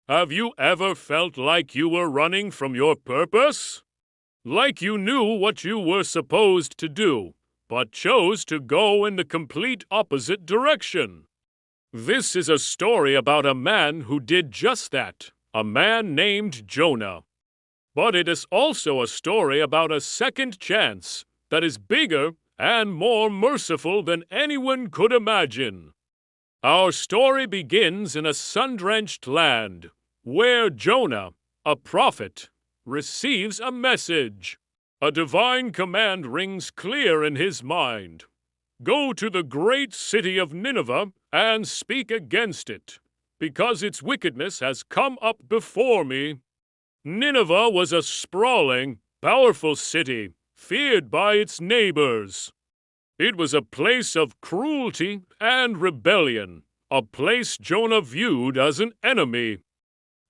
Have you ever felt like you were running from your purpose? Like you knew what you were supposed to do, but chose to go in the complete opposite direction? This is a story about a man who did just that, a man named Jonah. But it is also a story about a second chance that is bigger and more merciful than anyone could imagine. Our story begins in a sun-drenched land, where Jonah, a prophet, receives a message. A divine command rings clear in his mind. Go to the great city of Nineveh and speak against it, because its wickedness has come up before me. Nineveh was a sprawling, powerful city, feared by its neighbors. It was a place of cruelty and rebellion, a place Jonah viewed as an enemy.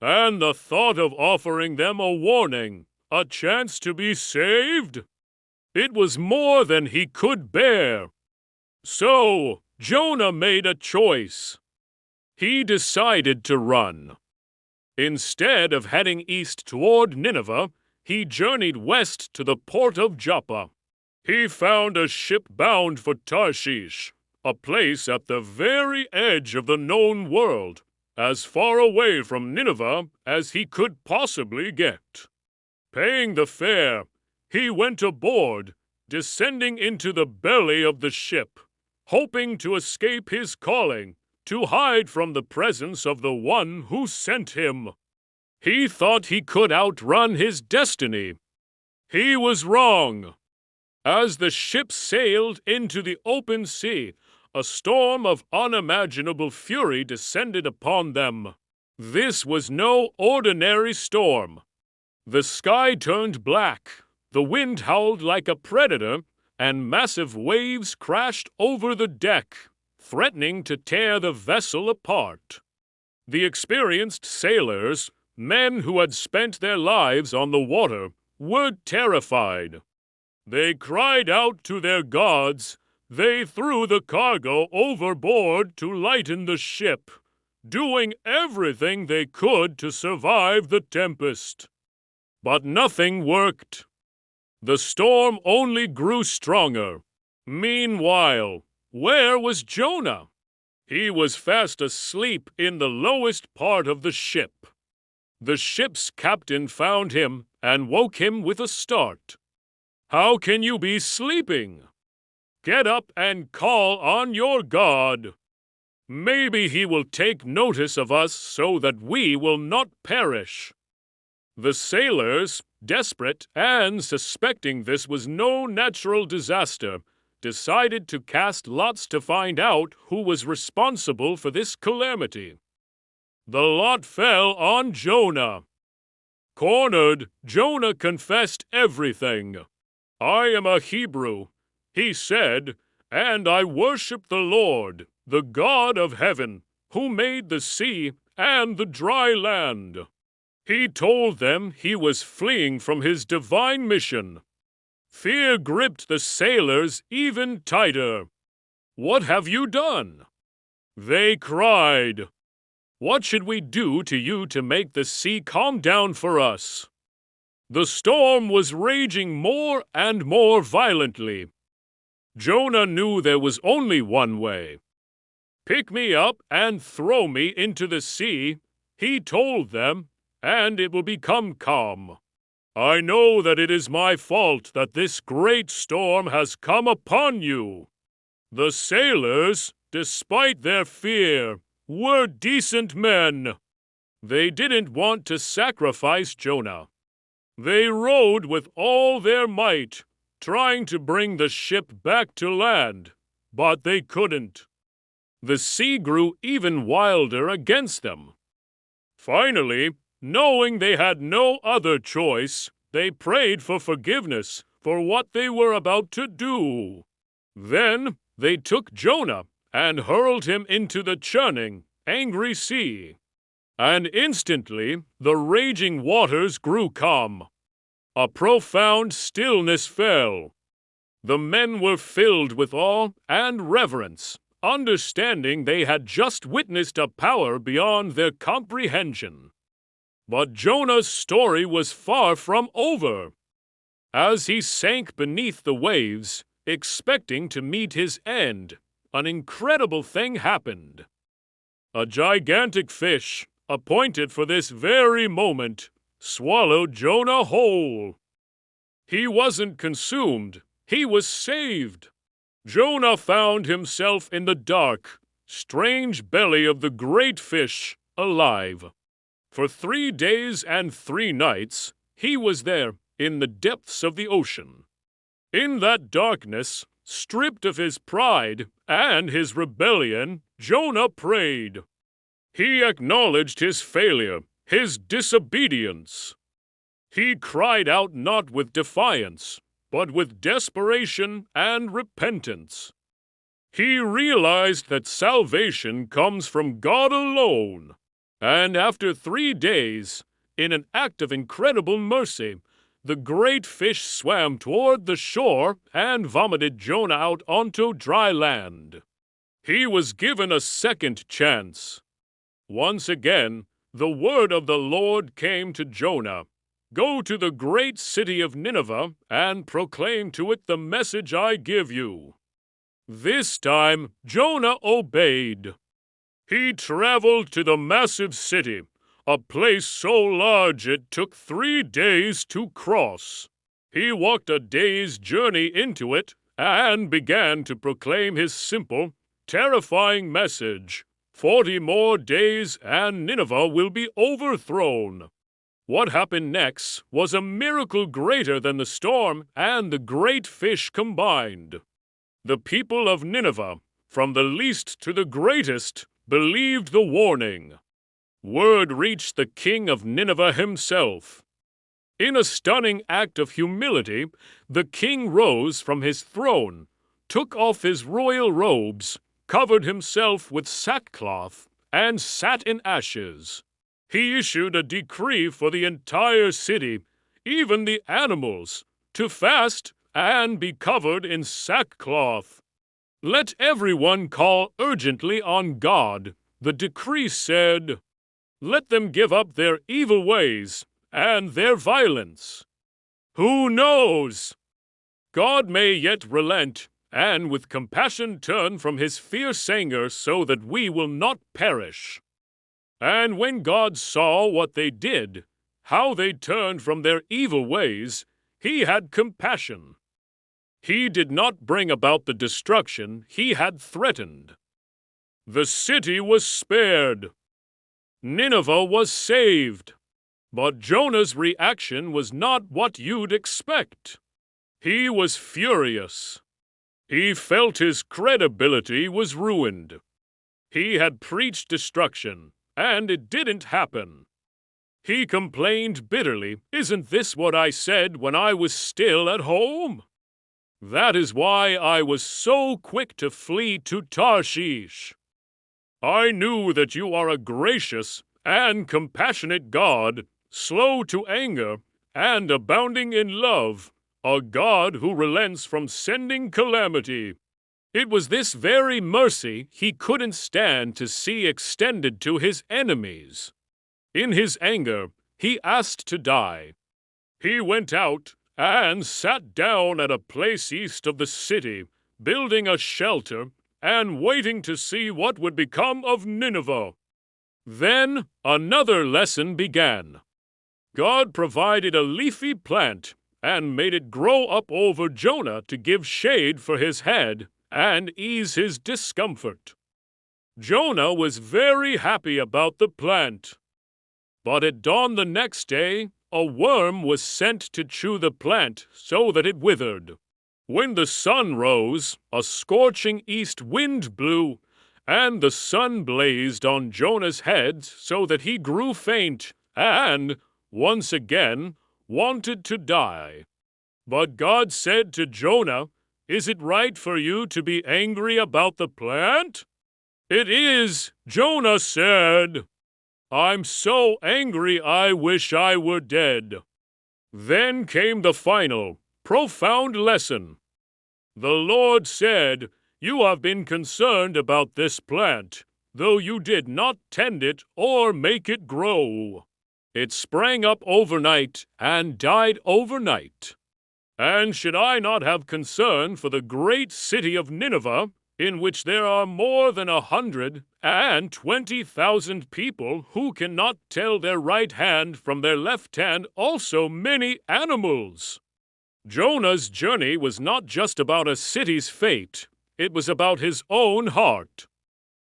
And the thought of offering them a warning, a chance to be saved? It was more than he could bear. So, Jonah made a choice. He decided to run. Instead of heading east toward Nineveh, he journeyed west to the port of Joppa. He found a ship bound for Tarshish, a place at the very edge of the known world, as far away from Nineveh as he could possibly get. Paying the fare, he went aboard, descending into the belly of the ship, hoping to escape his calling, to hide from the presence of the one who sent him. He thought he could outrun his destiny. He was wrong. As the ship sailed into the open sea, a storm of unimaginable fury descended upon them. This was no ordinary storm. The sky turned black, the wind howled like a predator, and massive waves crashed over the deck, threatening to tear the vessel apart. The experienced sailors, men who had spent their lives on the water, were terrified. They cried out to their gods. They threw the cargo overboard to lighten the ship, doing everything they could to survive the tempest. But nothing worked. The storm only grew stronger. Meanwhile, where was Jonah? He was fast asleep in the lowest part of the ship. The ship's captain found him and woke him with a start. "How can you be sleeping? Get up and call on your God. Maybe he will take notice of us so that we will not perish." The sailors, desperate and suspecting this was no natural disaster, decided to cast lots to find out who was responsible for this calamity. The lot fell on Jonah. Cornered, Jonah confessed everything. "I am a Hebrew," he said, "and I worship the Lord, the God of heaven, who made the sea and the dry land." He told them he was fleeing from his divine mission. Fear gripped the sailors even tighter. "What have you done?" They cried. "What should we do to you to make the sea calm down for us?" The storm was raging more and more violently. Jonah knew there was only one way. "Pick me up and throw me into the sea," he told them, "and it will become calm. I know that it is my fault that this great storm has come upon you." The sailors, despite their fear, were decent men. They didn't want to sacrifice Jonah. They rowed with all their might, trying to bring the ship back to land, but they couldn't. The sea grew even wilder against them. Finally, knowing they had no other choice, they prayed for forgiveness for what they were about to do. Then they took Jonah and hurled him into the churning, angry sea. And instantly the raging waters grew calm. A profound stillness fell. The men were filled with awe and reverence, understanding they had just witnessed a power beyond their comprehension. But Jonah's story was far from over. As he sank beneath the waves, expecting to meet his end, an incredible thing happened. A gigantic fish, appointed for this very moment, swallowed Jonah whole. He wasn't consumed, he was saved. Jonah found himself in the dark, strange belly of the great fish, alive. For 3 days and 3 nights, he was there in the depths of the ocean. In that darkness, stripped of his pride and his rebellion, Jonah prayed. He acknowledged his failure, his disobedience. He cried out not with defiance, but with desperation and repentance. He realized that salvation comes from God alone. And after 3 days, in an act of incredible mercy, the great fish swam toward the shore and vomited Jonah out onto dry land. He was given a second chance. Once again, the word of the Lord came to Jonah. Go to the great city of Nineveh and proclaim to it the message I give you. This time, Jonah obeyed. He traveled to the massive city, a place so large it took 3 days to cross. He walked a day's journey into it and began to proclaim his simple, terrifying message. 40 more days and Nineveh will be overthrown. What happened next was a miracle greater than the storm and the great fish combined. The people of Nineveh, from the least to the greatest, believed the warning. Word reached the king of Nineveh himself. In a stunning act of humility, the king rose from his throne, took off his royal robes, covered himself with sackcloth, and sat in ashes. He issued a decree for the entire city, even the animals, to fast and be covered in sackcloth. Let everyone call urgently on God. The decree said, let them give up their evil ways and their violence. Who knows? God may yet relent and with compassion turn from his fierce anger so that we will not perish. And when God saw what they did, how they turned from their evil ways, he had compassion. He did not bring about the destruction he had threatened. The city was spared. Nineveh was saved. But Jonah's reaction was not what you'd expect. He was furious. He felt his credibility was ruined. He had preached destruction, and it didn't happen. He complained bitterly, isn't this what I said when I was still at home? That is why I was so quick to flee to Tarshish. I knew that you are a gracious and compassionate God, slow to anger and abounding in love, a God who relents from sending calamity. It was this very mercy he couldn't stand to see extended to his enemies. In his anger, he asked to die. He went out and sat down at a place east of the city, building a shelter and waiting to see what would become of Nineveh. Then another lesson began. God provided a leafy plant and made it grow up over Jonah to give shade for his head and ease his discomfort. Jonah was very happy about the plant. But at dawn the next day, a worm was sent to chew the plant so that it withered. When the sun rose, a scorching east wind blew, and the sun blazed on Jonah's head so that he grew faint and, once again, wanted to die. But God said to Jonah, is it right for you to be angry about the plant? It is, Jonah said. I'm so angry I wish I were dead. Then came the final, profound lesson. The Lord said, you have been concerned about this plant, though you did not tend it or make it grow. It sprang up overnight and died overnight. And should I not have concern for the great city of Nineveh, in which there are more than 120,000 people who cannot tell their right hand from their left hand, also many animals? Jonah's journey was not just about a city's fate, it was about his own heart.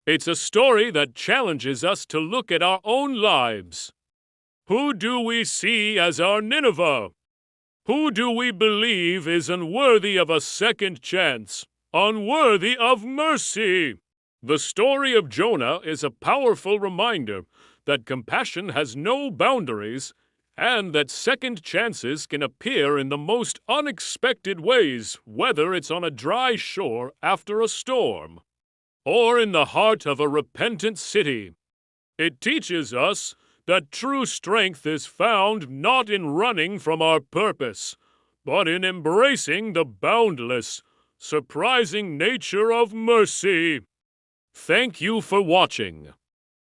It's a story that challenges us to look at our own lives. Who do we see as our Nineveh? Who do we believe is unworthy of a second chance, unworthy of mercy? The story of Jonah is a powerful reminder that compassion has no boundaries and that second chances can appear in the most unexpected ways, whether it's on a dry shore after a storm or in the heart of a repentant city. It teaches us that true strength is found not in running from our purpose, but in embracing the boundless, surprising nature of mercy. Thank you for watching.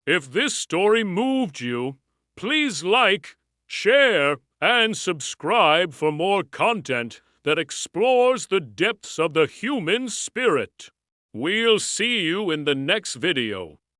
If this story moved you, please like, share, and subscribe for more content that explores the depths of the human spirit. We'll see you in the next video.